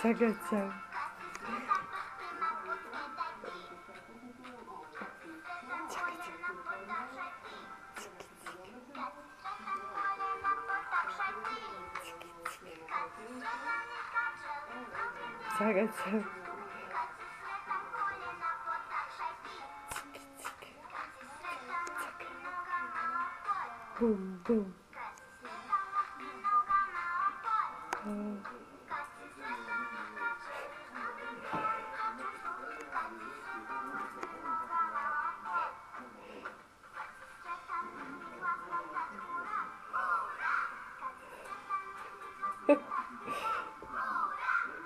Čekaj, čekaj. Čekaj, čekaj. Bum, bum.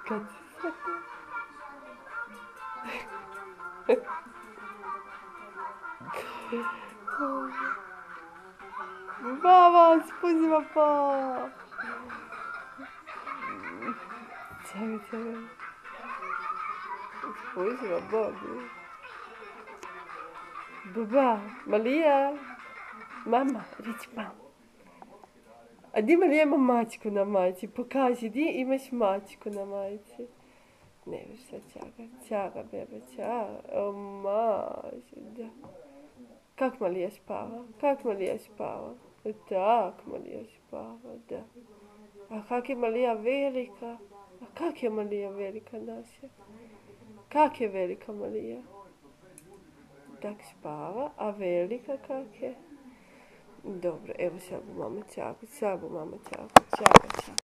Kad se Mama, spusti ma pa! Čekaj, čekaj. Spusti ma Bogi. Baba, Malija? Mama, reći mama. A di Malija ima mačku na majici? Pokaži, di imaš mačku na majici? Ne viš sad čaga. Čaga, bebe, čaga. O, maži, da. Kak Malija spava? Kak Malija spava? Tak Malija spava, da. A kak je Malija velika? A kak je Malija velika naša? Kak je velika Malija? Tak spava, a velika kak je? Dobro, evo sad bu mama čaku, čaga, čaga.